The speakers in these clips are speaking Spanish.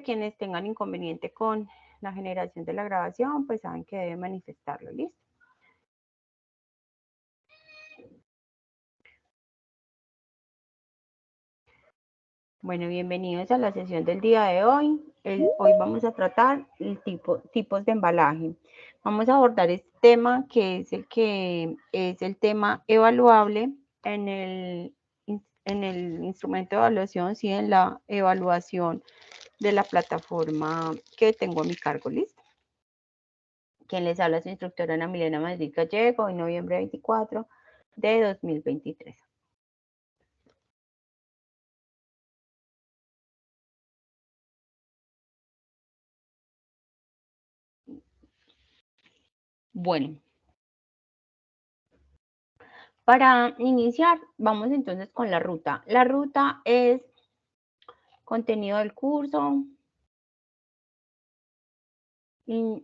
Quienes tengan inconveniente con la generación de la grabación, pues saben que deben manifestarlo, ¿listo? Bueno, bienvenidos a la sesión del día de hoy. Hoy vamos a tratar tipos de embalaje. Vamos a abordar este tema que es el tema evaluable en el instrumento de evaluación, sí, en la evaluación de la plataforma que tengo a mi cargo, ¿listo? Quien les habla es su instructora Ana Milena Madrid Gallego, en noviembre 24 de 2023. Bueno, para iniciar, vamos entonces con la ruta. La ruta es contenido del curso. Ay,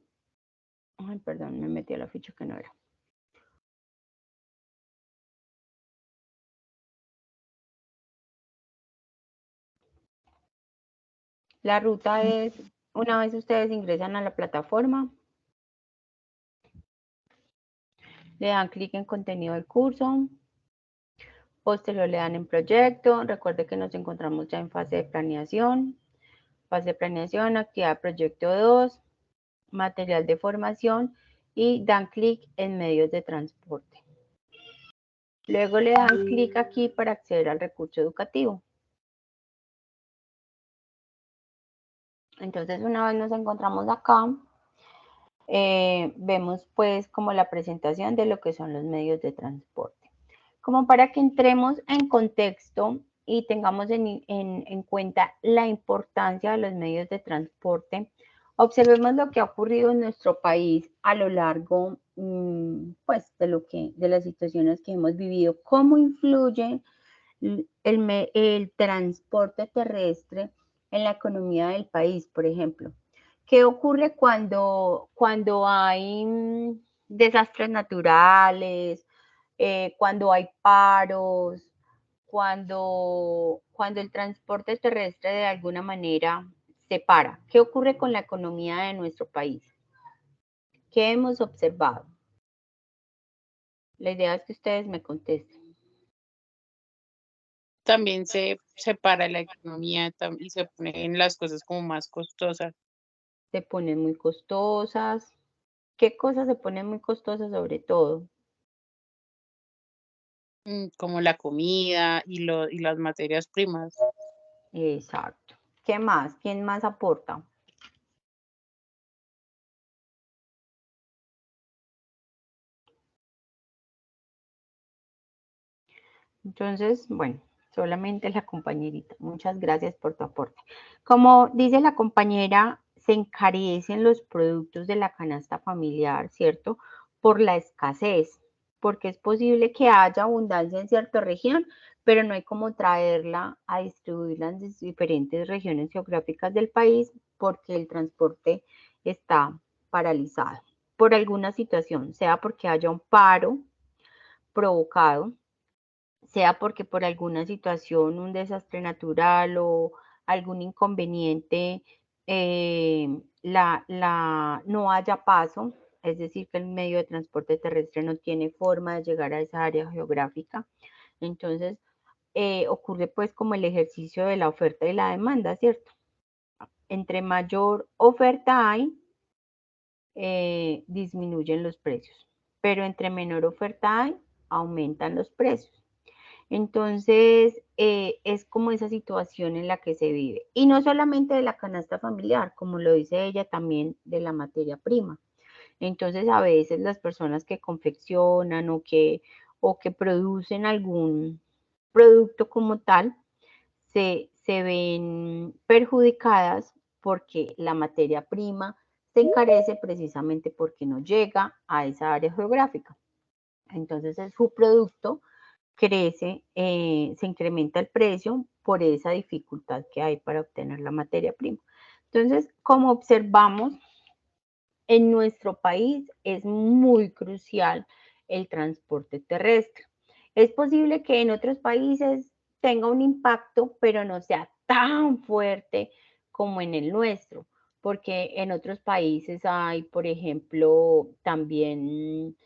perdón, me metí a la ficha que no era. La ruta es, una vez ustedes ingresan a la plataforma, le dan clic en contenido del curso, posterior le dan en proyecto. Recuerde que nos encontramos ya en fase de planeación. Fase de planeación, actividad proyecto 2, material de formación y dan clic en medios de transporte. Luego le dan clic aquí para acceder al recurso educativo. Entonces, una vez nos encontramos acá, vemos pues como la presentación de lo que son los medios de transporte. Como para que entremos en contexto y tengamos en cuenta la importancia de los medios de transporte, observemos lo que ha ocurrido en nuestro país a lo largo pues, de las situaciones que hemos vivido, cómo influye el transporte terrestre en la economía del país, por ejemplo. ¿Qué ocurre cuando hay desastres naturales, cuando hay paros, cuando el transporte terrestre de alguna manera se para? ¿Qué ocurre con la economía de nuestro país? ¿Qué hemos observado? La idea es que ustedes me contesten. También se separa la economía y se ponen las cosas como más costosas. Se ponen muy costosas. ¿Qué cosas se ponen muy costosas sobre todo? Como la comida y las materias primas. Exacto. ¿Qué más? ¿Quién más aporta? Entonces, bueno, solamente la compañerita. Muchas gracias por tu aporte. Como dice la compañera, se encarecen los productos de la canasta familiar, ¿cierto? Por la escasez, porque es posible que haya abundancia en cierta región, pero no hay cómo traerla a distribuirla en diferentes regiones geográficas del país porque el transporte está paralizado por alguna situación, sea porque haya un paro provocado, sea porque por alguna situación, un desastre natural o algún inconveniente, no haya paso, es decir, que el medio de transporte terrestre no tiene forma de llegar a esa área geográfica. Entonces, ocurre pues como el ejercicio de la oferta y la demanda, ¿cierto? Entre mayor oferta hay, disminuyen los precios, pero entre menor oferta hay, aumentan los precios. Entonces, es como esa situación en la que se vive. Y no solamente de la canasta familiar, como lo dice ella, también de la materia prima. Entonces, a veces las personas que confeccionan o que producen algún producto como tal, se ven perjudicadas porque la materia prima se encarece precisamente porque no llega a esa área geográfica. Entonces, su producto crece, se incrementa el precio por esa dificultad que hay para obtener la materia prima. Entonces, como observamos, en nuestro país es muy crucial el transporte terrestre. Es posible que en otros países tenga un impacto, pero no sea tan fuerte como en el nuestro, porque en otros países hay, por ejemplo, también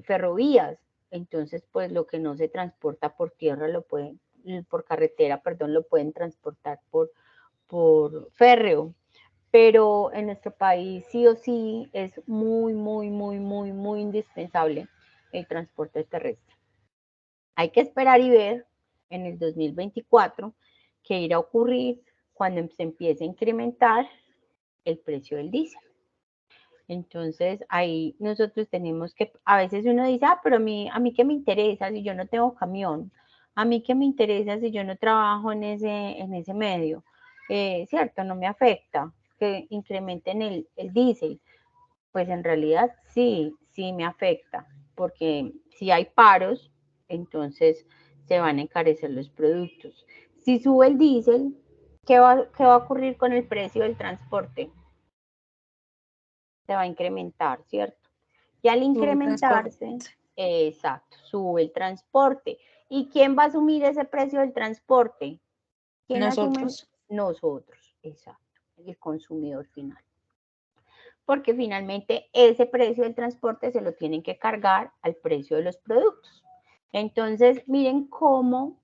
ferrovías, entonces pues lo que no se transporta por tierra lo pueden, por carretera, perdón, lo pueden transportar por férreo, pero en nuestro país sí o sí es muy indispensable el transporte terrestre. Hay que esperar y ver en el 2024 qué irá a ocurrir cuando se empiece a incrementar el precio del diésel. Entonces ahí nosotros tenemos que, a veces uno dice, pero a mí qué me interesa si yo no tengo camión, a mí qué me interesa si yo no trabajo en ese medio, cierto, no me afecta que incrementen el diésel. Pues en realidad sí me afecta, porque si hay paros, entonces se van a encarecer los productos. Si sube el diésel, ¿qué va a ocurrir con el precio del transporte? Se va a incrementar, ¿cierto? Y al incrementarse, exacto, sube el transporte. ¿Y quién va a asumir ese precio del transporte? ¿Quién asume? Nosotros, exacto, el consumidor final. Porque finalmente ese precio del transporte se lo tienen que cargar al precio de los productos. Entonces, miren cómo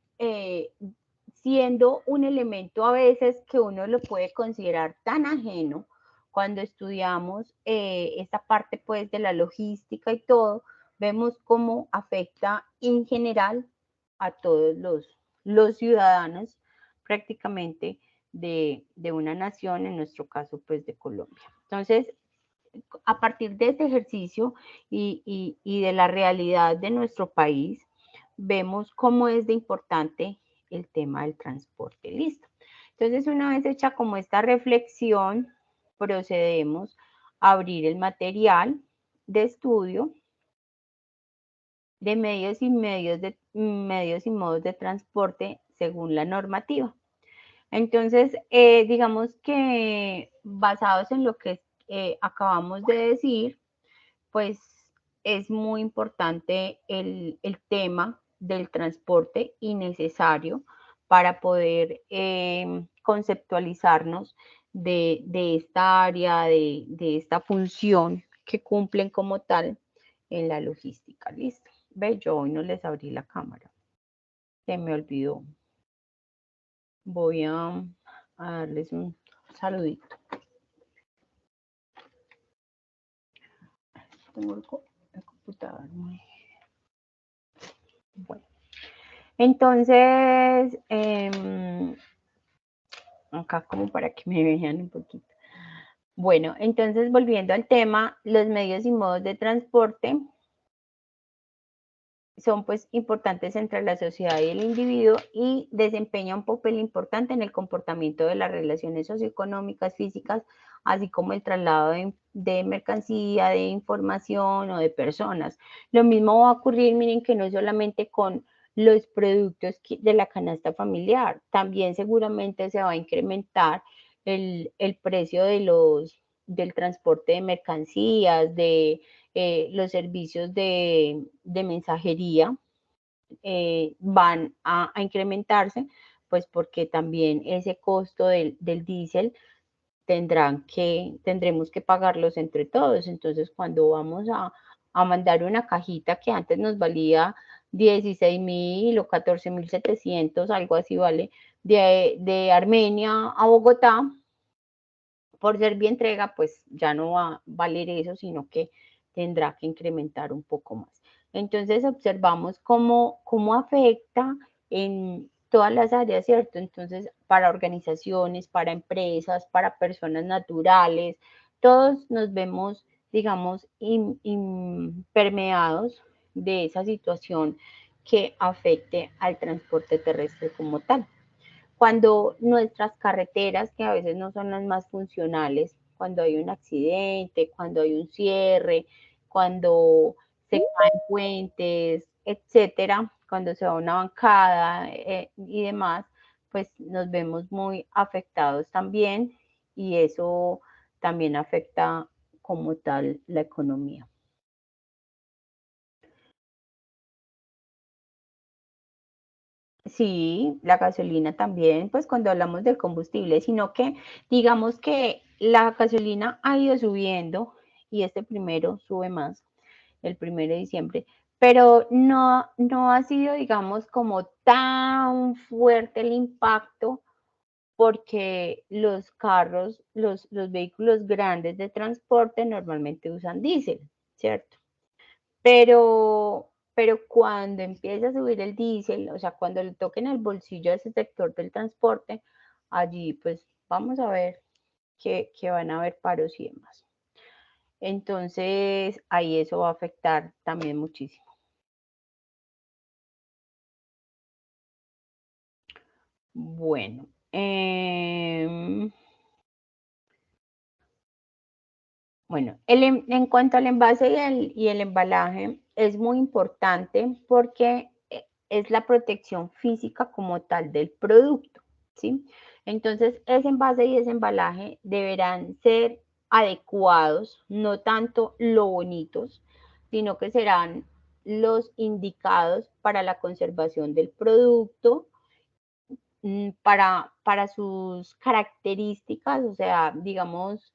siendo un elemento a veces que uno lo puede considerar tan ajeno, cuando estudiamos esta parte pues de la logística y todo, vemos cómo afecta en general a todos los ciudadanos prácticamente de una nación, en nuestro caso pues de Colombia. Entonces, a partir de este ejercicio y de la realidad de nuestro país, vemos cómo es de importante el tema del transporte. Listo. Entonces, una vez hecha como esta reflexión, procedemos a abrir el material de estudio de medios y modos de transporte según la normativa. Entonces, digamos que basados en lo que acabamos de decir, pues es muy importante el tema del transporte y necesario para poder conceptualizarnos de esta área, de esta función que cumplen como tal en la logística. Listo. Ve, yo hoy no les abrí la cámara. Se me olvidó. Voy a darles un saludito. Tengo el computador muy... Bueno. Entonces, acá como para que me vean un poquito. Bueno, entonces volviendo al tema, los medios y modos de transporte son pues importantes entre la sociedad y el individuo y desempeñan un papel importante en el comportamiento de las relaciones socioeconómicas, físicas, así como el traslado de mercancía, de información o de personas. Lo mismo va a ocurrir, miren que no solamente con los productos de la canasta familiar, también seguramente se va a incrementar el precio del transporte de mercancías, de los servicios de mensajería van a incrementarse, pues porque también ese costo del diésel tendremos que pagarlos entre todos. Entonces, cuando vamos a mandar una cajita que antes nos valía 16.000 o 14.700, algo así vale, de Armenia a Bogotá, por ser bien entrega, pues ya no va a valer eso, sino que tendrá que incrementar un poco más. Entonces observamos cómo afecta en todas las áreas, ¿cierto? Entonces, para organizaciones, para empresas, para personas naturales, todos nos vemos, digamos, permeados de esa situación que afecte al transporte terrestre como tal. Cuando nuestras carreteras, que a veces no son las más funcionales, cuando hay un accidente, cuando hay un cierre, cuando se caen puentes, etcétera, cuando se va una bancada y demás, pues nos vemos muy afectados también y eso también afecta como tal la economía. Sí, la gasolina también, pues cuando hablamos del combustible, sino que digamos que la gasolina ha ido subiendo y este primero sube más, el 1 de diciembre, pero no ha sido, digamos, como tan fuerte el impacto porque los carros, los vehículos grandes de transporte normalmente usan diésel, ¿cierto? Pero cuando empieza a subir el diésel, o sea, cuando le toquen el bolsillo a ese sector del transporte, allí pues vamos a ver que van a haber paros y demás. Entonces, ahí eso va a afectar también muchísimo. Bueno, bueno, en cuanto al envase y el embalaje, es muy importante porque es la protección física como tal del producto, ¿sí? Entonces, ese envase y ese embalaje deberán ser adecuados, no tanto lo bonitos, sino que serán los indicados para la conservación del producto, para sus características, o sea, digamos,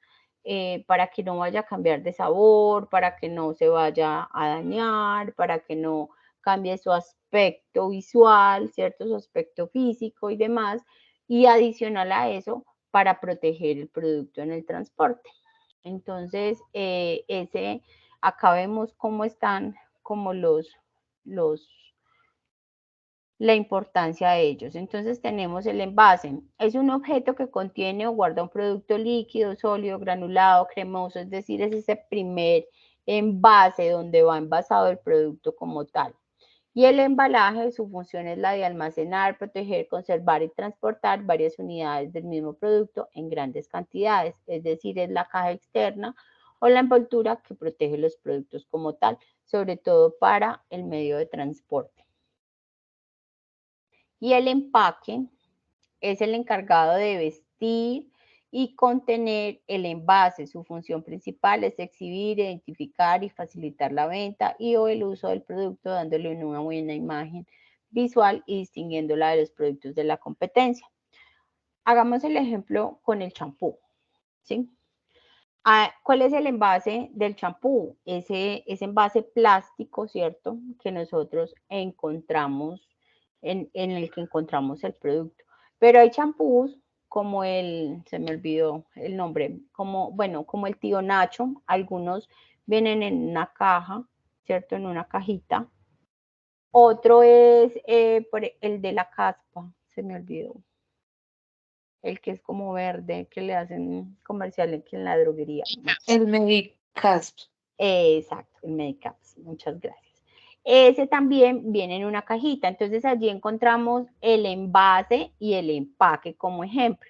para que no vaya a cambiar de sabor, para que no se vaya a dañar, para que no cambie su aspecto visual, ¿cierto? Su aspecto físico y demás. Y adicional a eso, para proteger el producto en el transporte. Entonces, acá vemos cómo están como los la importancia de ellos. Entonces tenemos el envase. Es un objeto que contiene o guarda un producto líquido, sólido, granulado, cremoso, es decir, es ese primer envase donde va envasado el producto como tal. Y el embalaje, su función es la de almacenar, proteger, conservar y transportar varias unidades del mismo producto en grandes cantidades, es decir, es la caja externa o la envoltura que protege los productos como tal, sobre todo para el medio de transporte. Y el empaque es el encargado de vestir y contener el envase. Su función principal es exhibir, identificar y facilitar la venta y o el uso del producto, dándole una buena imagen visual y distinguiéndola de los productos de la competencia. Hagamos el ejemplo con el champú, ¿sí? ¿Cuál es el envase del champú? Ese envase plástico, ¿cierto? Que nosotros encontramos, en el que encontramos el producto. Pero hay champús como se me olvidó el nombre, bueno, como el tío Nacho, algunos vienen en una caja, ¿cierto? En una cajita. Otro es el de la caspa, se me olvidó. El que es como verde, que le hacen comerciales en la droguería. El Medicasp. Exacto, el Medicaps, muchas gracias. Ese también viene en una cajita, entonces allí encontramos el envase y el empaque como ejemplo.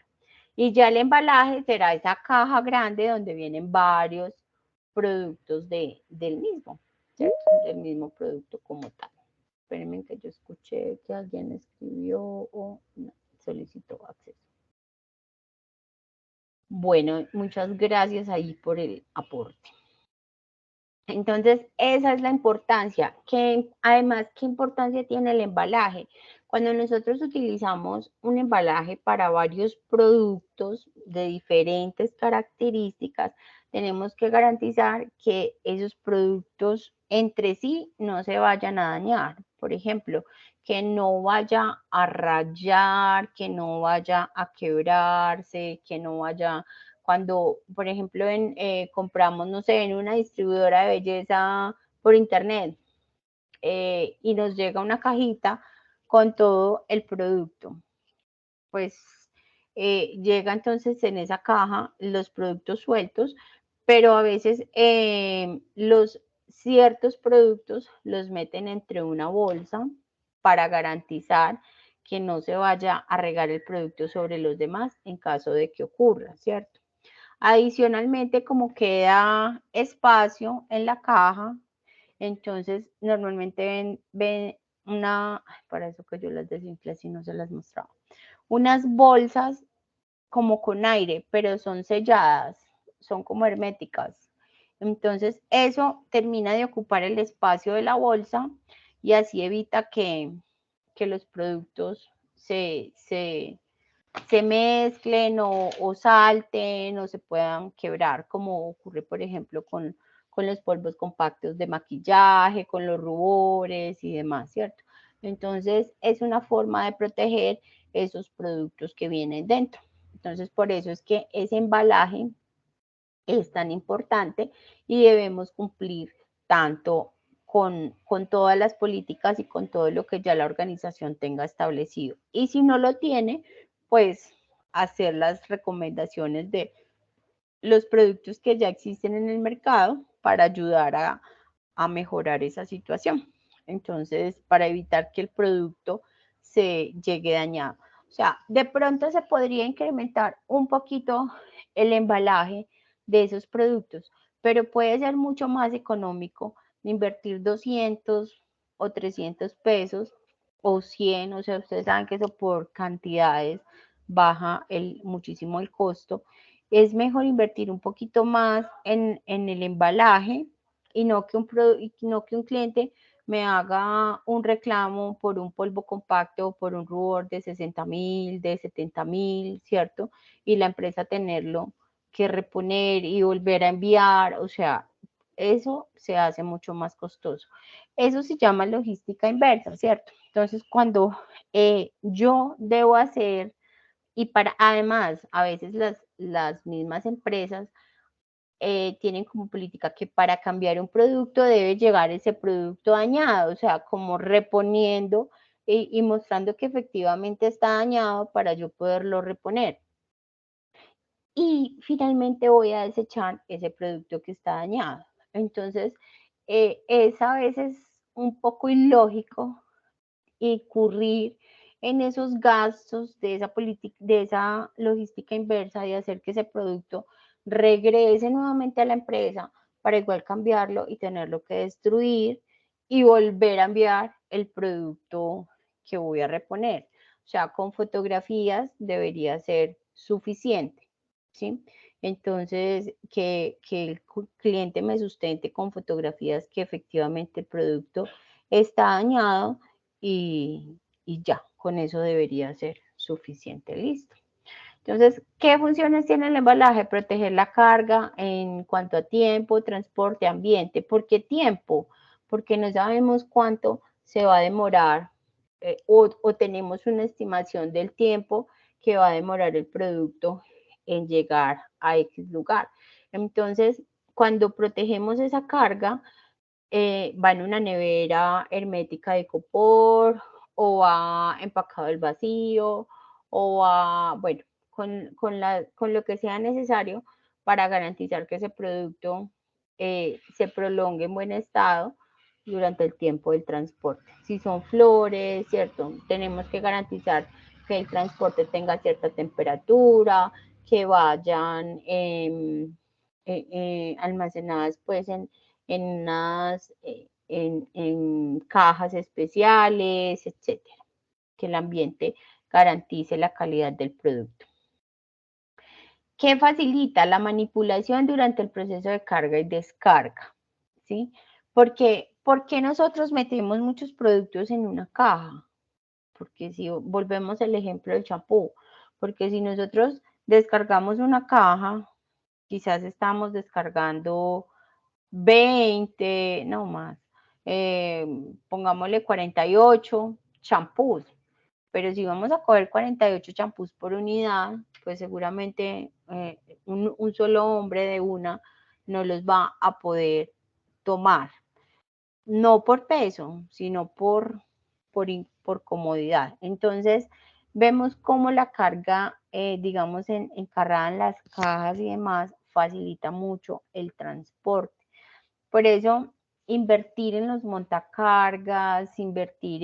Y ya el embalaje será esa caja grande donde vienen varios productos del mismo, ¿cierto? Del mismo producto como tal. Espérenme que yo escuché que alguien escribió o no, solicitó acceso. Bueno, muchas gracias ahí por el aporte. Entonces, esa es la importancia, que además, ¿qué importancia tiene el embalaje? Cuando nosotros utilizamos un embalaje para varios productos de diferentes características, tenemos que garantizar que esos productos entre sí no se vayan a dañar. Por ejemplo, que no vaya a rayar, que no vaya a quebrarse, que no vaya cuando, por ejemplo, compramos, no sé, en una distribuidora de belleza por internet y nos llega una cajita con todo el producto. Pues llega entonces en esa caja los productos sueltos, pero a veces los ciertos productos los meten entre una bolsa para garantizar que no se vaya a regar el producto sobre los demás en caso de que ocurra, ¿cierto? Adicionalmente, como queda espacio en la caja, entonces normalmente ven para eso que yo las desinflé si no se las mostraba, unas bolsas como con aire, pero son selladas, son como herméticas. Entonces eso termina de ocupar el espacio de la bolsa y así evita los productos se mezclen o salten o se puedan quebrar, como ocurre, por ejemplo, con los polvos compactos de maquillaje, con los rubores y demás, ¿cierto? Entonces, es una forma de proteger esos productos que vienen dentro. Entonces, por eso es que ese embalaje es tan importante y debemos cumplir tanto con todas las políticas y con todo lo que ya la organización tenga establecido. Y si no lo tiene, pues hacer las recomendaciones de los productos que ya existen en el mercado para ayudar a mejorar esa situación. Entonces, para evitar que el producto se llegue dañado. O sea, de pronto se podría incrementar un poquito el embalaje de esos productos, pero puede ser mucho más económico invertir 200 o 300 pesos o 100, o sea, ustedes saben que eso por cantidades baja muchísimo el costo. Es mejor invertir un poquito más en el embalaje y no que un cliente me haga un reclamo por un polvo compacto o por un rubor de 60.000, de 70.000, ¿cierto? Y la empresa tenerlo que reponer y volver a enviar, o sea, eso se hace mucho más costoso. Eso se llama logística inversa, ¿cierto? Entonces, cuando yo debo hacer, y además, a veces las mismas empresas tienen como política que para cambiar un producto debe llegar ese producto dañado, o sea, como reponiendo y mostrando que efectivamente está dañado para yo poderlo reponer. Y finalmente voy a desechar ese producto que está dañado. Entonces, es a veces un poco ilógico incurrir en esos gastos de esa política, de esa logística inversa, de hacer que ese producto regrese nuevamente a la empresa para igual cambiarlo y tenerlo que destruir y volver a enviar el producto que voy a reponer. O sea, con fotografías debería ser suficiente, ¿sí? Entonces, que el cliente me sustente con fotografías que efectivamente el producto está dañado y ya, con eso debería ser suficiente, listo. Entonces, ¿qué funciones tiene el embalaje? Proteger la carga en cuanto a tiempo, transporte, ambiente. ¿Por qué tiempo? Porque no sabemos cuánto se va a demorar o tenemos una estimación del tiempo que va a demorar el producto en llegar a X lugar. Entonces, cuando protegemos esa carga, va en una nevera hermética de copor o va empacado al vacío o va, bueno, con lo que sea necesario para garantizar que ese producto se prolongue en buen estado durante el tiempo del transporte. Si son flores, ¿cierto? Tenemos que garantizar que el transporte tenga cierta temperatura, que vayan almacenadas pues en unas en cajas especiales, etcétera, que el ambiente garantice la calidad del producto. ¿Qué facilita la manipulación durante el proceso de carga y descarga? ¿Sí? ¿Por qué nosotros metemos muchos productos en una caja? Porque si volvemos al ejemplo del champú, porque si nosotros descargamos una caja, quizás estamos descargando 20, no más, pongámosle 48 champús, pero si vamos a coger 48 champús por unidad, pues seguramente un solo hombre de una no los va a poder tomar, no por peso, sino por comodidad. Entonces, vemos cómo la carga, digamos, encarrada en las cajas y demás, facilita mucho el transporte. Por eso, invertir en los montacargas, invertir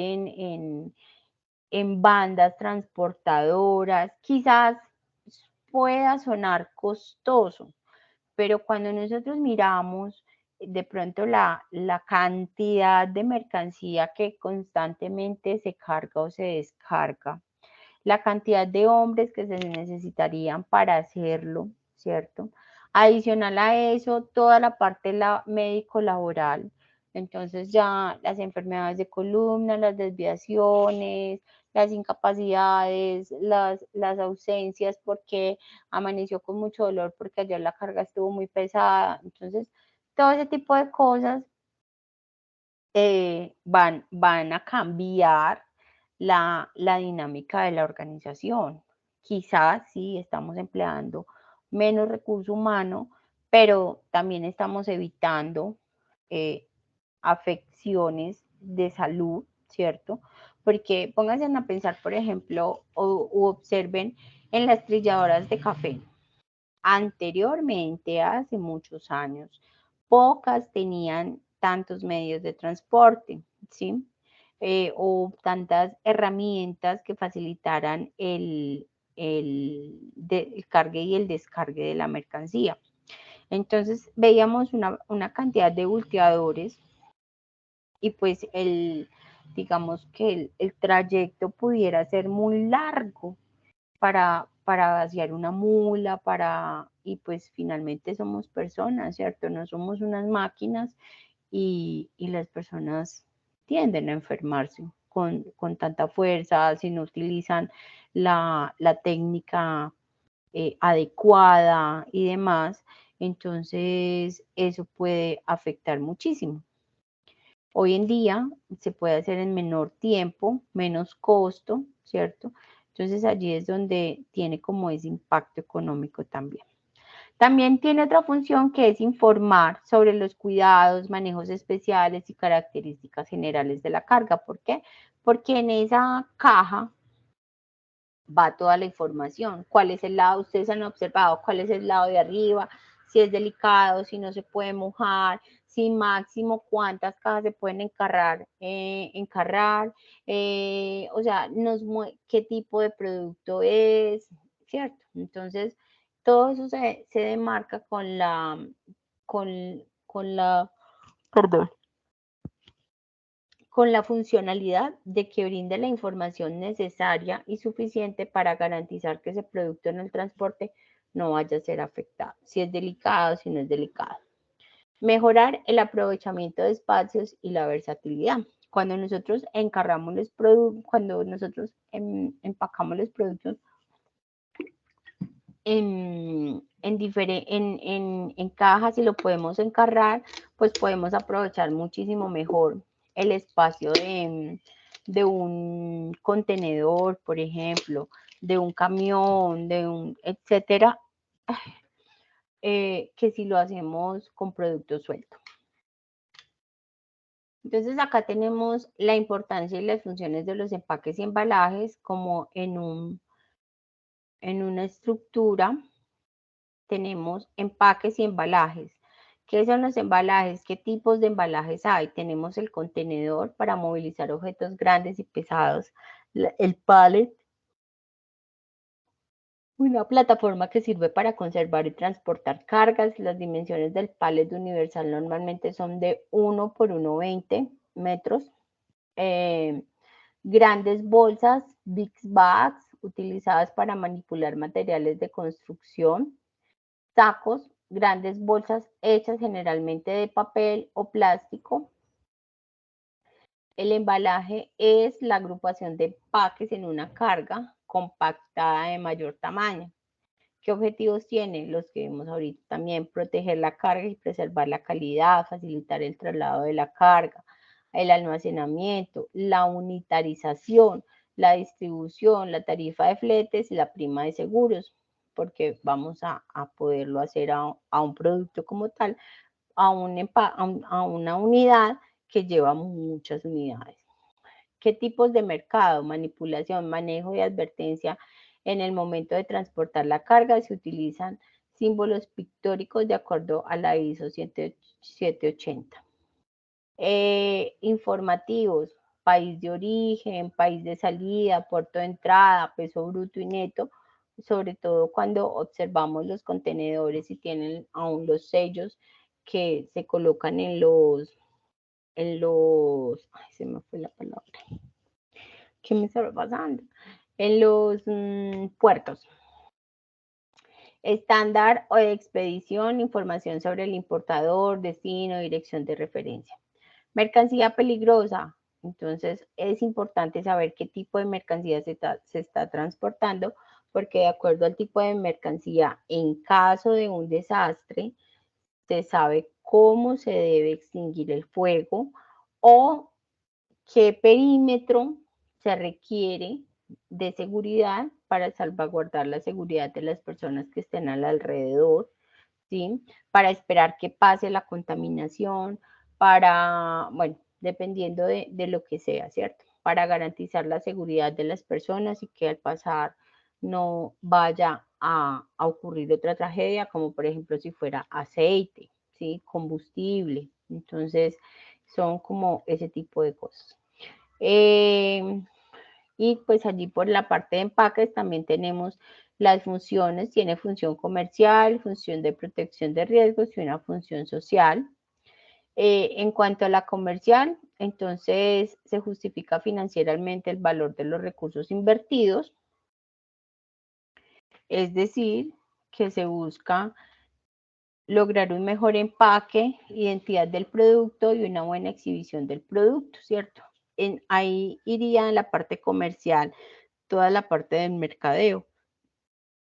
en bandas transportadoras, quizás pueda sonar costoso, pero cuando nosotros miramos de pronto la cantidad de mercancía que constantemente se carga o se descarga, la cantidad de hombres que se necesitarían para hacerlo, ¿cierto? Adicional a eso, toda la parte médico-laboral, Entonces ya las enfermedades de columna, las desviaciones, las incapacidades, las ausencias porque amaneció con mucho dolor porque ayer la carga estuvo muy pesada. Entonces, todo ese tipo de cosas van a cambiar la dinámica de la organización. Quizás sí estamos empleando menos recurso humano, pero también estamos evitando afecciones de salud, ¿cierto? Porque pónganse a pensar, por ejemplo, o observen en las trilladoras de café. Anteriormente, hace muchos años, pocas tenían tantos medios de transporte, ¿sí? O tantas herramientas que facilitaran el cargue y el descargue de la mercancía. Entonces veíamos una cantidad de volteadores y pues digamos que el trayecto pudiera ser muy largo para vaciar una mula, y pues finalmente somos personas, ¿cierto? No somos unas máquinas y las personas tienden a enfermarse con tanta fuerza, si no utilizan la técnica adecuada y demás, entonces eso puede afectar muchísimo. Hoy en día se puede hacer en menor tiempo, menos costo, ¿cierto? Entonces allí es donde tiene como ese impacto económico también. También tiene otra función que es informar sobre los cuidados, manejos especiales y características generales de la carga. ¿Por qué? Porque en esa caja va toda la información. ¿Cuál es el lado? Ustedes han observado cuál es el lado de arriba, si es delicado, si no se puede mojar, si máximo cuántas cajas se pueden encarrar, o sea, qué tipo de producto es, ¿cierto? Entonces, todo eso se demarca con perdón, con la funcionalidad de que brinde la información necesaria y suficiente para garantizar que ese producto en el transporte no vaya a ser afectado, si es delicado, si no es delicado. Mejorar el aprovechamiento de espacios y la versatilidad. Cuando nosotros encargamos los productos, cuando nosotros empacamos los productos en cajas y lo podemos encargar, pues podemos aprovechar muchísimo mejor el espacio de un contenedor, por ejemplo, de un camión, etcétera, que si lo hacemos con productos sueltos. Entonces acá tenemos la importancia y las funciones de los empaques y embalajes como en una estructura. Tenemos empaques y embalajes. ¿Qué son los embalajes? ¿Qué tipos de embalajes hay? Tenemos el contenedor para movilizar objetos grandes y pesados, el pallet, una plataforma que sirve para conservar y transportar cargas. Las dimensiones del pallet universal normalmente son de 1 por 1,20 metros. Grandes bolsas, big bags, utilizadas para manipular materiales de construcción. Sacos, grandes bolsas hechas generalmente de papel o plástico. El embalaje es la agrupación de empaques en una carga compactada de mayor tamaño. ¿Qué objetivos tiene? Los que vimos ahorita también, proteger la carga y preservar la calidad, facilitar el traslado de la carga, el almacenamiento, la unitarización, la distribución, la tarifa de fletes y la prima de seguros, porque vamos a poderlo hacer a un producto como tal, a una unidad que lleva muchas unidades. ¿Qué tipos de mercado? Manipulación, manejo y advertencia en el momento de transportar la carga. Se utilizan símbolos pictóricos de acuerdo a la ISO 780. Informativos, país de origen, país de salida, puerto de entrada, peso bruto y neto, sobre todo cuando observamos los contenedores y tienen aún los sellos que se colocan ay, se me fue la palabra. ¿Qué me estaba pasando? En los puertos. Estándar o de expedición, información sobre el importador, destino, dirección de referencia. Mercancía peligrosa. Entonces, es importante saber qué tipo de mercancía se está transportando, porque de acuerdo al tipo de mercancía, en caso de un desastre, se sabe cómo se debe extinguir el fuego o qué perímetro se requiere de seguridad para salvaguardar la seguridad de las personas que estén al alrededor, ¿sí? Para esperar que pase la contaminación, para, bueno, dependiendo de lo que sea, ¿cierto? Para garantizar la seguridad de las personas y que al pasar no vaya a ocurrir otra tragedia, como por ejemplo si fuera aceite, ¿sí? Combustible. Entonces, son como ese tipo de cosas. Y pues allí por la parte de empaques también tenemos las funciones, tiene función comercial, función de protección de riesgos y una función social. En cuanto a la comercial, entonces se justifica financieramente el valor de los recursos invertidos, es decir, que se busca lograr un mejor empaque, identidad del producto y una buena exhibición del producto, ¿cierto? Ahí iría en la parte comercial toda la parte del mercadeo,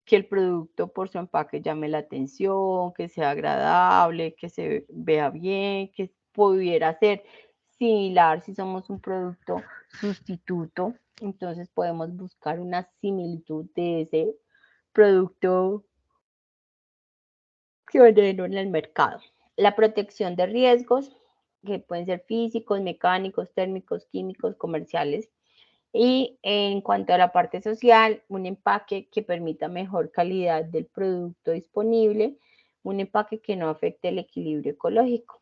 que el producto por su empaque llame la atención, que sea agradable, que se vea bien, que pudiera ser similar si somos un producto sustituto, entonces podemos buscar una similitud de ese producto que vendieron en el mercado. La protección de riesgos, que pueden ser físicos, mecánicos, térmicos, químicos, comerciales. Y en cuanto a la parte social, un empaque que permita mejor calidad del producto disponible, un empaque que no afecte el equilibrio ecológico.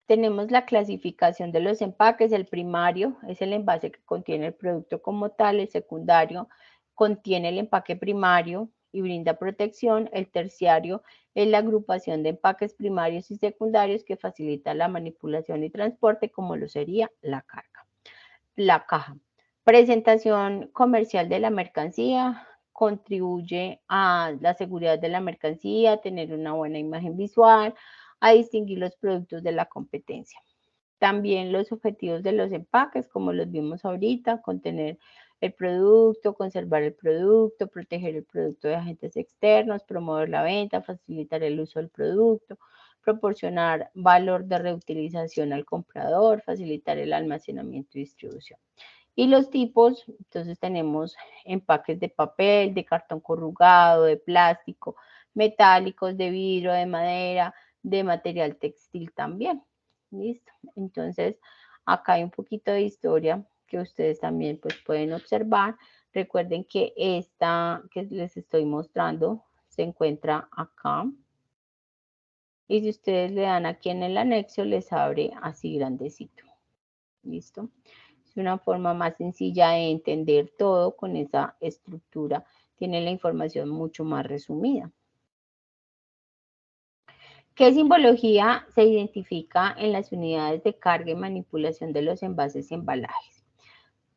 Tenemos la clasificación de los empaques. El primario es el envase que contiene el producto como tal. El secundario contiene el empaque primario y brinda protección. El terciario es la agrupación de empaques primarios y secundarios que facilita la manipulación y transporte, como lo sería la caja. Presentación comercial de la mercancía contribuye a la seguridad de la mercancía, tener una buena imagen visual, a distinguir los productos de la competencia. También los objetivos de los empaques, como los vimos ahorita, contener el producto, conservar el producto, proteger el producto de agentes externos, promover la venta, facilitar el uso del producto, proporcionar valor de reutilización al comprador, facilitar el almacenamiento y distribución. Y los tipos, entonces tenemos empaques de papel, de cartón corrugado, de plástico, metálicos, de vidrio, de madera, de material textil también. ¿Listo? Entonces, acá hay un poquito de historia que ustedes también pues pueden observar. Recuerden que esta que les estoy mostrando se encuentra acá. Y si ustedes le dan aquí en el anexo, les abre así grandecito. ¿Listo? Es una forma más sencilla de entender todo con esa estructura. Tiene la información mucho más resumida. ¿Qué simbología se identifica en las unidades de carga y manipulación de los envases y embalajes?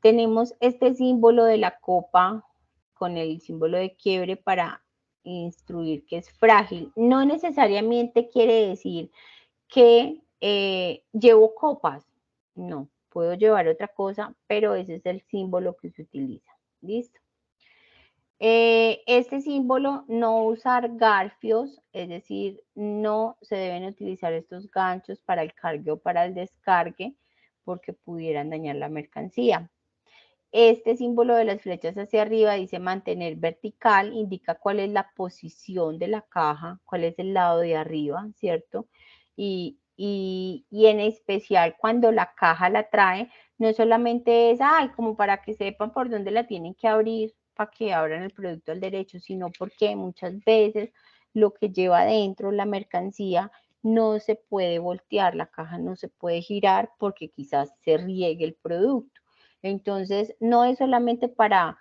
Tenemos este símbolo de la copa con el símbolo de quiebre para instruir que es frágil. No necesariamente quiere decir que llevo copas, no, puedo llevar otra cosa, pero ese es el símbolo que se utiliza. ¿Listo? Este símbolo, no usar garfios, es decir, no se deben utilizar estos ganchos para el cargue o para el descargue porque pudieran dañar la mercancía. Este símbolo de las flechas hacia arriba dice mantener vertical, indica cuál es la posición de la caja, cuál es el lado de arriba, ¿cierto? Y en especial cuando la caja la trae, no solamente es, ay, como para que sepan por dónde la tienen que abrir, para que abran el producto al derecho, sino porque muchas veces lo que lleva adentro la mercancía no se puede voltear, la caja no se puede girar porque quizás se riegue el producto. Entonces, no es solamente para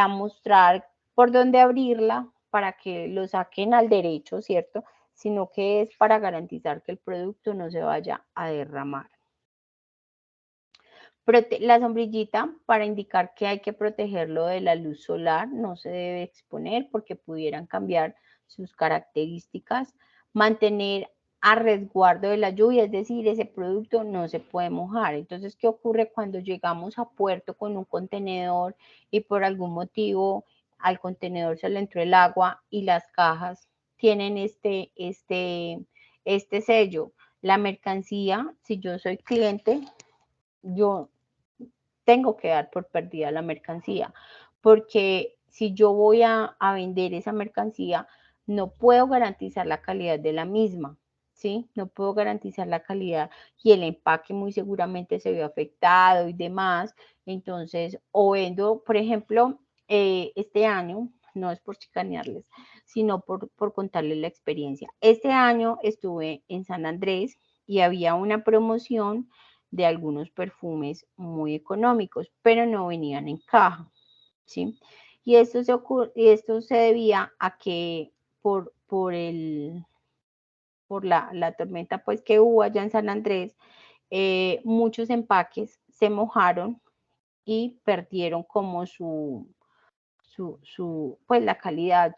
mostrar por dónde abrirla, para que lo saquen al derecho, ¿cierto? Sino que es para garantizar que el producto no se vaya a derramar. La sombrillita para indicar que hay que protegerlo de la luz solar, no se debe exponer porque pudieran cambiar sus características. Mantener a resguardo de la lluvia, es decir, ese producto no se puede mojar. Entonces, ¿qué ocurre cuando llegamos a puerto con un contenedor y por algún motivo al contenedor se le entró el agua y las cajas tienen este sello? La mercancía, si yo soy cliente, yo tengo que dar por perdida la mercancía, porque si yo voy a vender esa mercancía, no puedo garantizar la calidad de la misma, ¿sí? No puedo garantizar la calidad y el empaque muy seguramente se ve afectado y demás. Entonces, o vendo, por ejemplo, este año, no es por chicanearles, sino por contarles la experiencia. Este año estuve en San Andrés y había una promoción de algunos perfumes muy económicos, pero no venían en caja, ¿sí? Y esto se debía a que por la tormenta pues que hubo allá en San Andrés, muchos empaques se mojaron y perdieron como pues la calidad,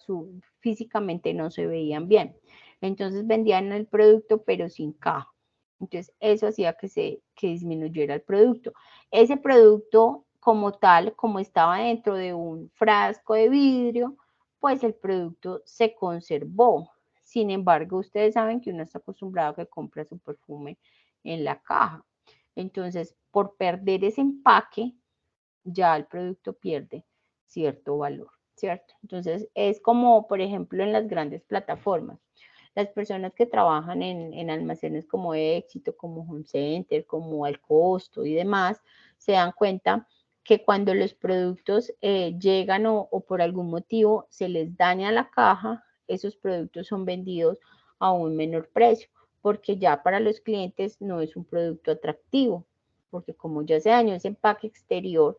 físicamente no se veían bien. Entonces vendían el producto pero sin caja. Entonces eso hacía que disminuyera el producto. Ese producto como tal, como estaba dentro de un frasco de vidrio, pues el producto se conservó. Sin embargo, ustedes saben que uno está acostumbrado a que compra su perfume en la caja. Entonces, por perder ese empaque, ya el producto pierde cierto valor, ¿cierto? Entonces, es como, por ejemplo, en las grandes plataformas. Las personas que trabajan en almacenes como Éxito, como Home Center, como Al Costo y demás, se dan cuenta que cuando los productos llegan o por algún motivo se les daña la caja, esos productos son vendidos a un menor precio, porque ya para los clientes no es un producto atractivo, porque como ya se dañó ese empaque exterior,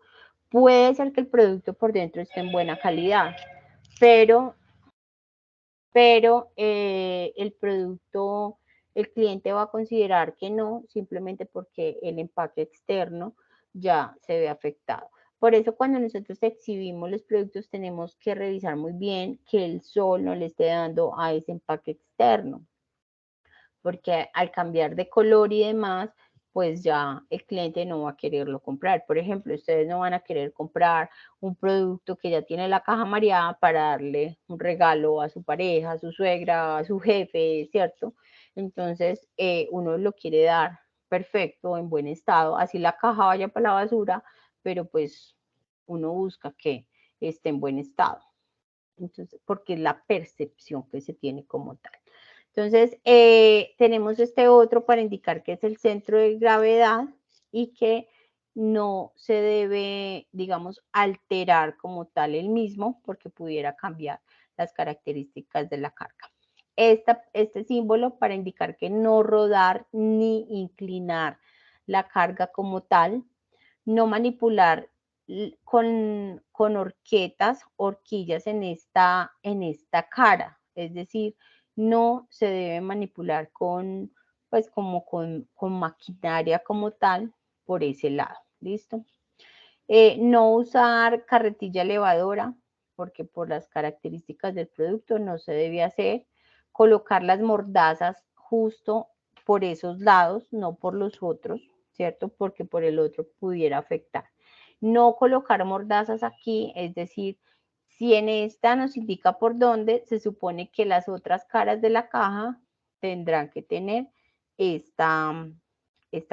puede ser que el producto por dentro esté en buena calidad, pero el producto, el cliente va a considerar que no, simplemente porque el empaque externo ya se ve afectado. Por eso cuando nosotros exhibimos los productos tenemos que revisar muy bien que el sol no le esté dando a ese empaque externo, porque al cambiar de color y demás, pues ya el cliente no va a quererlo comprar. Por ejemplo, ustedes no van a querer comprar un producto que ya tiene la caja mareada para darle un regalo a su pareja, a su suegra, a su jefe, ¿cierto? Entonces, uno lo quiere dar perfecto, en buen estado, así la caja vaya para la basura, pero pues uno busca que esté en buen estado. Entonces, porque es la percepción que se tiene como tal. Entonces, tenemos este otro para indicar que es el centro de gravedad y que no se debe, digamos, alterar como tal el mismo porque pudiera cambiar las características de la carga. Este símbolo para indicar que no rodar ni inclinar la carga como tal, no manipular con horquillas en esta cara, es decir, no se debe manipular pues como con maquinaria como tal por ese lado, ¿listo? No usar carretilla elevadora, porque por las características del producto no se debe hacer. Colocar las mordazas justo por esos lados, no por los otros, ¿cierto? Porque por el otro pudiera afectar. No colocar mordazas aquí, es decir, si en esta nos indica por dónde, se supone que las otras caras de la caja tendrán que tener esta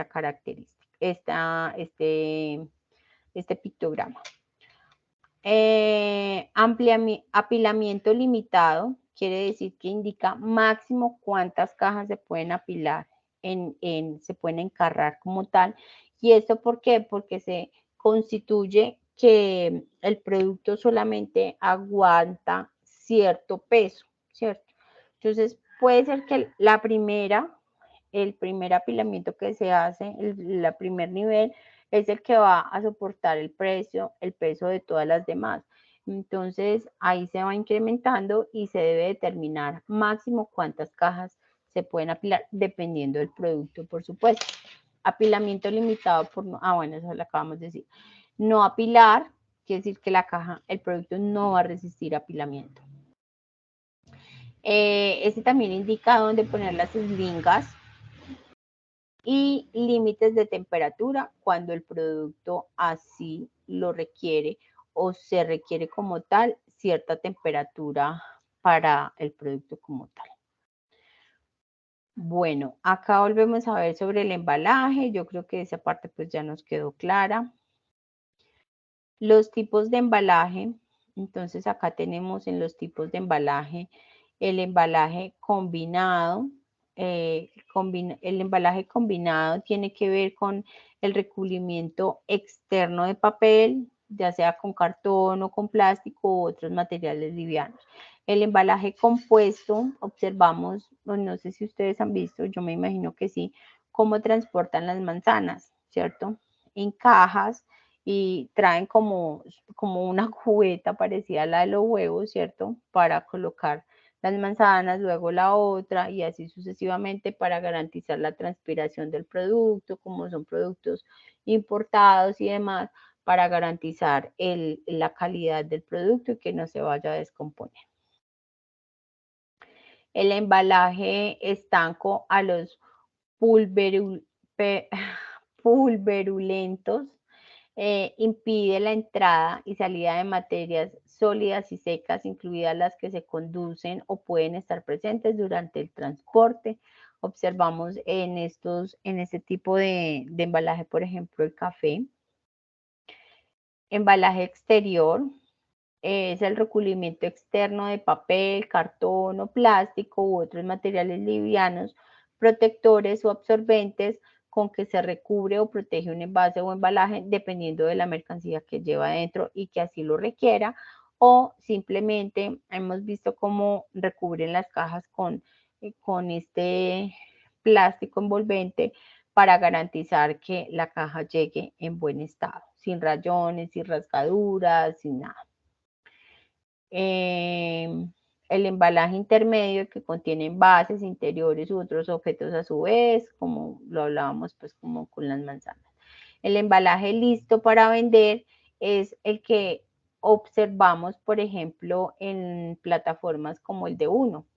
característica, este pictograma. Apilamiento limitado quiere decir que indica máximo cuántas cajas se pueden apilar, se pueden encarrar como tal. ¿Y esto por qué? Porque se constituye que el producto solamente aguanta cierto peso, ¿cierto? Entonces, puede ser que el primer apilamiento que se hace, el primer nivel, es el que va a soportar el peso de todas las demás. Entonces, ahí se va incrementando y se debe determinar máximo cuántas cajas se pueden apilar, dependiendo del producto, por supuesto. Apilamiento limitado bueno, eso lo acabamos de decir. No apilar, quiere decir que el producto no va a resistir apilamiento. Ese también indica dónde poner las eslingas y límites de temperatura cuando el producto así lo requiere o se requiere como tal cierta temperatura para el producto como tal. Bueno, acá volvemos a ver sobre el embalaje. Yo creo que esa parte pues ya nos quedó clara. Los tipos de embalaje. Entonces acá tenemos en los tipos de embalaje el embalaje combinado. El embalaje combinado tiene que ver con el recubrimiento externo de papel, ya sea con cartón o con plástico u otros materiales livianos. El embalaje compuesto, observamos, no sé si ustedes han visto, yo me imagino que sí, cómo transportan las manzanas, ¿cierto? En cajas y traen como una cubeta parecida a la de los huevos, ¿cierto? Para colocar las manzanas, luego la otra y así sucesivamente para garantizar la transpiración del producto, como son productos importados y demás, para garantizar la calidad del producto y que no se vaya a descomponer. El embalaje estanco a los pulverulentos impide la entrada y salida de materias sólidas y secas, incluidas las que se conducen o pueden estar presentes durante el transporte. Observamos en este tipo de embalaje, por ejemplo, el café. Embalaje exterior, es el recubrimiento externo de papel, cartón o plástico u otros materiales livianos, protectores o absorbentes con que se recubre o protege un envase o embalaje dependiendo de la mercancía que lleva adentro y que así lo requiera, o simplemente hemos visto cómo recubren las cajas con este plástico envolvente para garantizar que la caja llegue en buen estado, sin rayones, sin rasgaduras, sin nada. El embalaje intermedio que contiene envases interiores u otros objetos a su vez, como lo hablábamos pues como con las manzanas. El embalaje listo para vender es el que observamos, por ejemplo, en plataformas como el de Uno.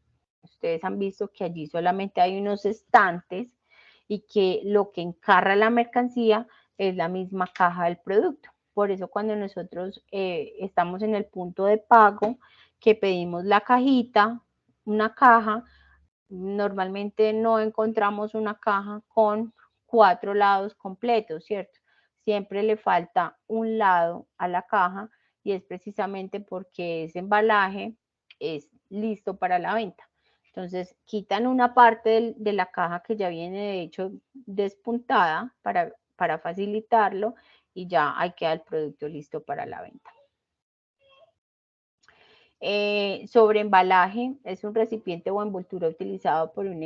Ustedes han visto que allí solamente hay unos estantes y que lo que encarra la mercancía es la misma caja del producto. Por eso cuando nosotros estamos en el punto de pago, que pedimos la cajita, una caja, normalmente no encontramos una caja con 4 lados completos, ¿cierto? Siempre le falta un lado a la caja y es precisamente porque ese embalaje es listo para la venta. Entonces, quitan una parte de la caja que ya viene de hecho despuntada para facilitarlo y ya ahí queda el producto listo para la venta. Sobre embalaje es un recipiente o envoltura utilizado por un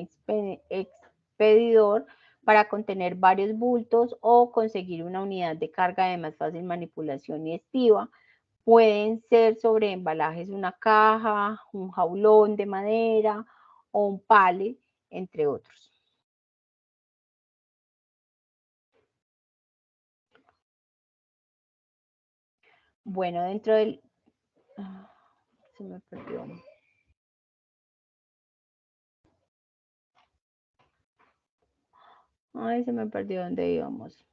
expedidor para contener varios bultos o conseguir una unidad de carga de más fácil manipulación y estiva. Pueden ser sobre embalajes una caja, un jaulón de madera o un pallet, entre otros. Bueno, dentro del... se me perdió. Ay, se me perdió dónde íbamos.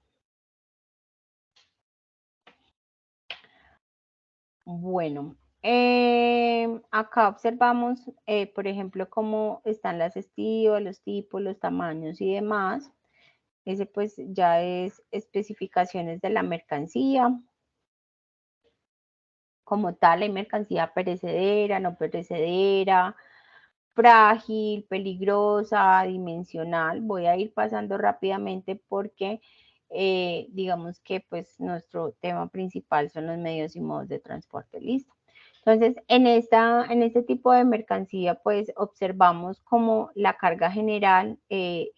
Bueno, acá observamos, por ejemplo, cómo están las estivas, los tipos, los tamaños y demás. Ese pues ya es especificaciones de la mercancía. Como tal, hay mercancía perecedera, no perecedera, frágil, peligrosa, dimensional. Voy a ir pasando rápidamente porque digamos que pues nuestro tema principal son los medios y modos de transporte. Listo. Entonces, en este tipo de mercancía, pues observamos como la carga general se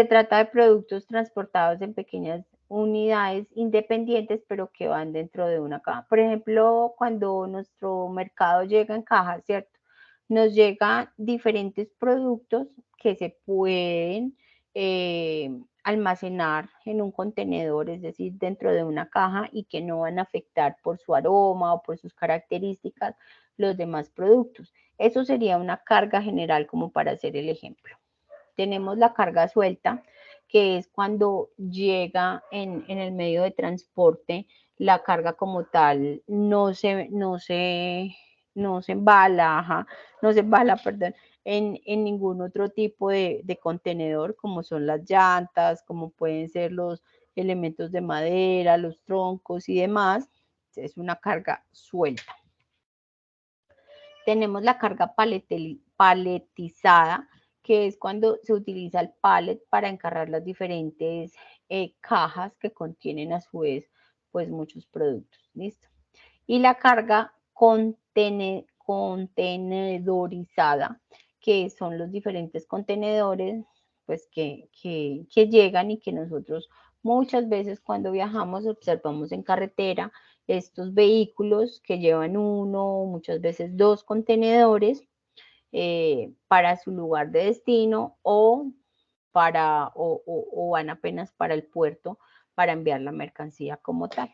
trata de productos transportados en pequeñas unidades independientes, pero que van dentro de una caja. Por ejemplo, cuando nuestro mercado llega en caja, ¿cierto? Nos llegan diferentes productos que se pueden almacenar en un contenedor, es decir, dentro de una caja, y que no van a afectar por su aroma o por sus características los demás productos. Eso sería una carga general, como para hacer el ejemplo. Tenemos la carga suelta, que es cuando llega en el medio de transporte, la carga como tal no se embala, perdón, en ningún otro tipo de contenedor, como son las llantas, como pueden ser los elementos de madera, los troncos y demás. Es una carga suelta. Tenemos la carga paletizada, que es cuando se utiliza el pallet para encargar las diferentes cajas que contienen a su vez pues muchos productos. ¿Listo? Y la carga contenedorizada, que son los diferentes contenedores pues que llegan y que nosotros muchas veces cuando viajamos observamos en carretera estos vehículos que llevan uno, muchas veces dos contenedores para su lugar de destino o van apenas para el puerto para enviar la mercancía como tal.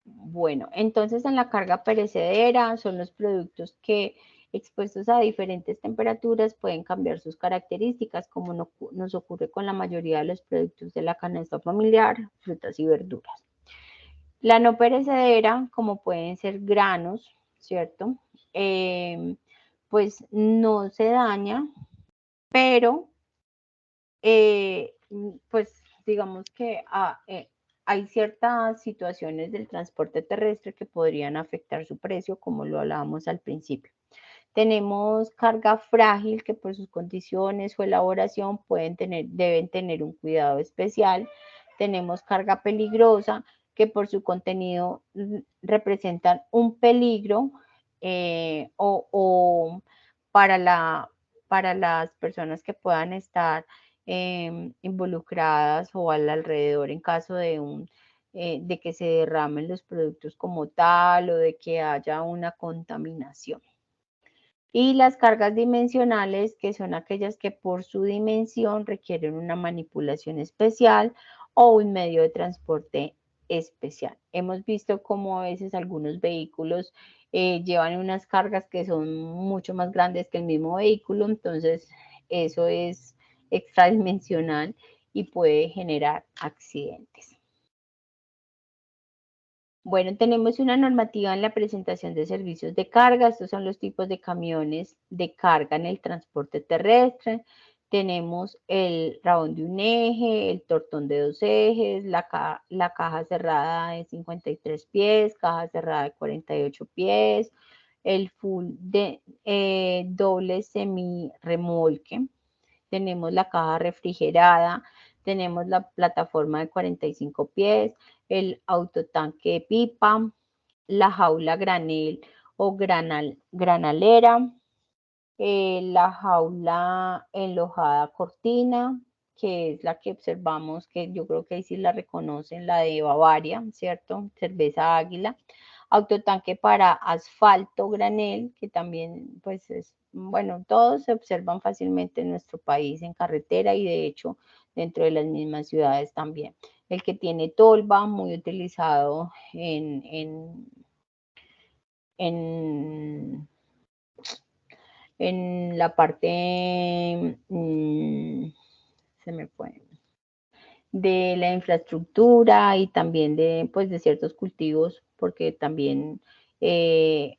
Bueno, entonces en la carga perecedera son los productos que expuestos a diferentes temperaturas pueden cambiar sus características, como nos ocurre con la mayoría de los productos de la canasta familiar, frutas y verduras. La no perecedera, como pueden ser granos, ¿cierto? Pues no se daña, pero pues digamos que hay ciertas situaciones del transporte terrestre que podrían afectar su precio, como lo hablábamos al principio. Tenemos carga frágil, que por sus condiciones o elaboración deben tener un cuidado especial. Tenemos carga peligrosa, que por su contenido representan un peligro o para las personas que puedan estar involucradas o al alrededor en caso de que se derramen los productos como tal o de que haya una contaminación. Y las cargas dimensionales, que son aquellas que por su dimensión requieren una manipulación especial o un medio de transporte especial. Hemos visto cómo a veces algunos vehículos llevan unas cargas que son mucho más grandes que el mismo vehículo, entonces eso es extradimensional y puede generar accidentes. Bueno, tenemos una normativa en la presentación de servicios de carga. Estos son los tipos de camiones de carga en el transporte terrestre. Tenemos el rabón de un eje, el tortón de dos ejes, la caja cerrada de 53 pies, caja cerrada de 48 pies, el full de doble semirremolque. Tenemos la caja refrigerada, tenemos la plataforma de 45 pies, el autotanque de pipa, la jaula granel o granalera, la jaula enlojada cortina, que es la que observamos, que yo creo que ahí sí la reconocen, la de Bavaria, ¿cierto? Cerveza Águila. Autotanque para asfalto granel, que también pues es, bueno, todos se observan fácilmente en nuestro país en carretera y de hecho dentro de las mismas ciudades también. El que tiene tolva, muy utilizado en la parte, se me fue, de la infraestructura y también pues, de ciertos cultivos, porque también se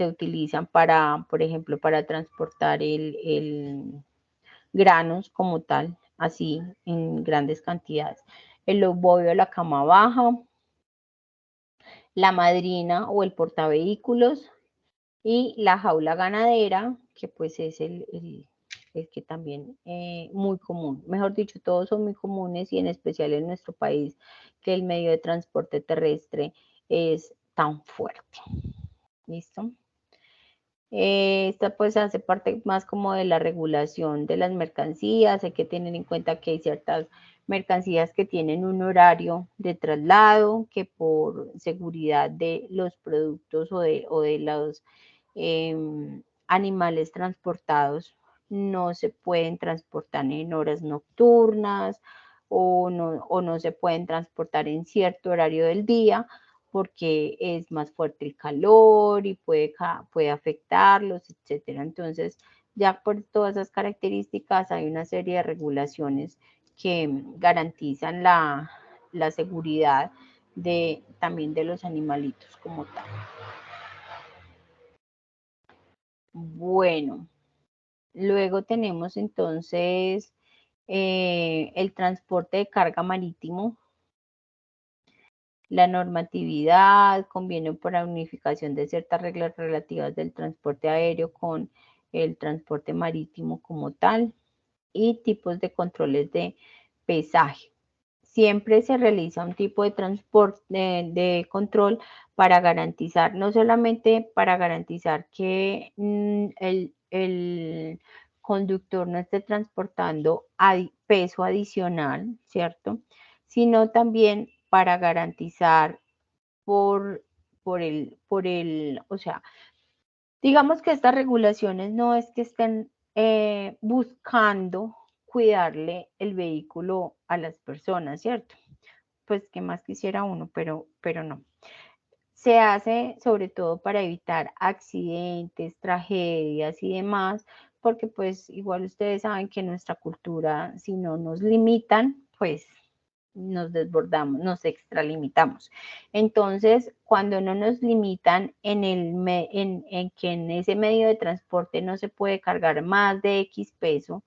utilizan para, por ejemplo, para transportar el granos como tal, así en grandes cantidades. El logboyo, la cama baja, la madrina o el portavehículos y la jaula ganadera, que pues es el que también muy común. Mejor dicho, todos son muy comunes y en especial en nuestro país, que el medio de transporte terrestre es tan fuerte. ¿Listo? Esta pues hace parte más como de la regulación de las mercancías. Hay que tener en cuenta que hay ciertas mercancías que tienen un horario de traslado, que por seguridad de los productos o de los animales transportados no se pueden transportar en horas nocturnas o no se pueden transportar en cierto horario del día porque es más fuerte el calor y puede afectarlos, etcétera. Entonces, ya por todas esas características hay una serie de regulaciones que garantizan la seguridad también de los animalitos como tal. Bueno, luego tenemos entonces el transporte de carga marítimo. La normatividad conviene para unificación de ciertas reglas relativas del transporte aéreo con el transporte marítimo como tal y tipos de controles de pesaje. Siempre se realiza un tipo de transporte de control para garantizar, no solamente para garantizar que el conductor no esté transportando peso adicional, ¿cierto? Sino también para garantizar o sea, digamos que estas regulaciones no es que estén buscando cuidarle el vehículo a las personas, ¿cierto? Pues que más quisiera uno, pero no. Se hace sobre todo para evitar accidentes, tragedias y demás, porque pues igual ustedes saben que nuestra cultura, si no nos limitan, pues nos desbordamos, nos extralimitamos. Entonces, cuando no nos limitan en que en ese medio de transporte no se puede cargar más de X peso,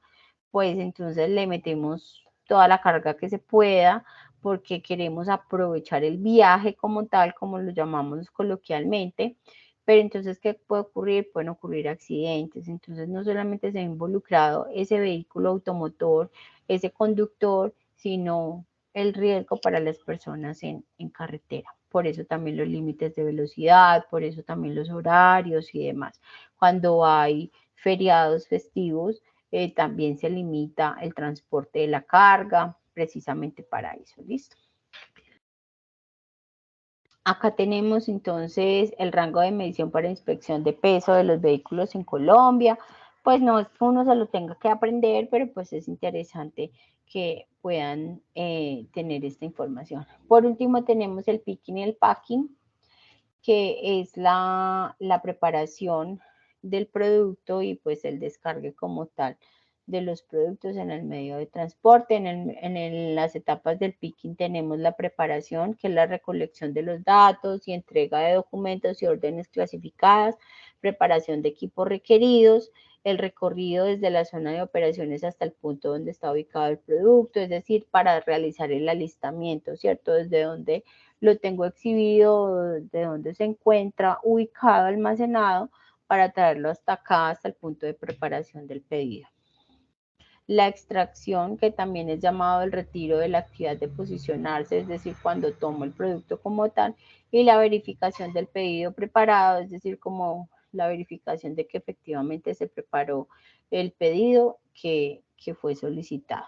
pues entonces le metemos toda la carga que se pueda porque queremos aprovechar el viaje como tal, como lo llamamos coloquialmente. Pero entonces, ¿qué puede ocurrir? Pueden ocurrir accidentes. Entonces, no solamente se ha involucrado ese vehículo automotor, ese conductor, sino el riesgo para las personas en carretera. Por eso también los límites de velocidad, por eso también los horarios y demás. Cuando hay feriados festivos, también se limita el transporte de la carga, precisamente para eso, ¿listo? Acá tenemos entonces el rango de medición para inspección de peso de los vehículos en Colombia. Pues no es que uno se lo tenga que aprender, pero pues es interesante que puedan tener esta información. Por último tenemos el picking y el packing, que es la preparación del producto y pues el descargue como tal de los productos en el medio de transporte. En las etapas del picking tenemos la preparación, que es la recolección de los datos y entrega de documentos y órdenes clasificadas, preparación de equipos requeridos, el recorrido desde la zona de operaciones hasta el punto donde está ubicado el producto, es decir, para realizar el alistamiento, ¿cierto? Desde donde lo tengo exhibido, de donde se encuentra ubicado, almacenado, para traerlo hasta acá, hasta el punto de preparación del pedido. La extracción, que también es llamado el retiro de la actividad de posicionarse, es decir, cuando tomo el producto como tal, y la verificación del pedido preparado, es decir, como la verificación de que efectivamente se preparó el pedido que fue solicitado.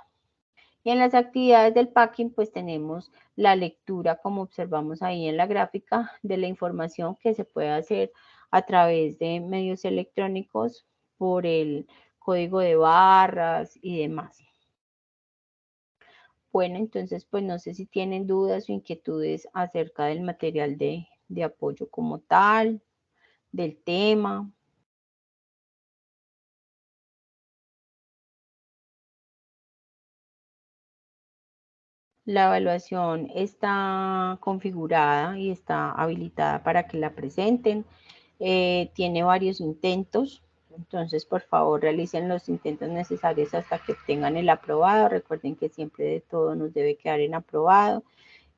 Y en las actividades del packing, pues tenemos la lectura, como observamos ahí en la gráfica, de la información que se puede hacer a través de medios electrónicos por el código de barras y demás. Bueno, entonces, pues no sé si tienen dudas o inquietudes acerca del material de apoyo como tal, del tema. La evaluación está configurada y está habilitada para que la presenten. Tiene varios intentos, entonces por favor realicen los intentos necesarios hasta que obtengan el aprobado. Recuerden que siempre de todo nos debe quedar en aprobado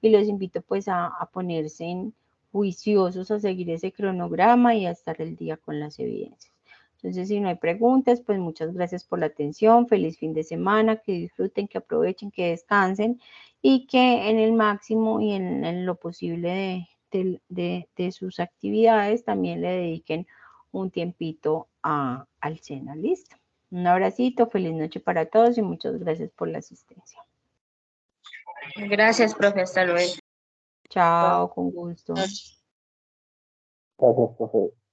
y los invito pues a ponerse en juiciosos, a seguir ese cronograma y a estar el día con las evidencias. Entonces, si no hay preguntas, pues muchas gracias por la atención, feliz fin de semana, que disfruten, que aprovechen, que descansen y que en el máximo y en lo posible de sus actividades también le dediquen un tiempito al SENA. ¿Listo? Un abracito, feliz noche para todos y muchas gracias por la asistencia. Gracias, profe, hasta luego. Chao, con gusto. Gracias. Gracias, profe.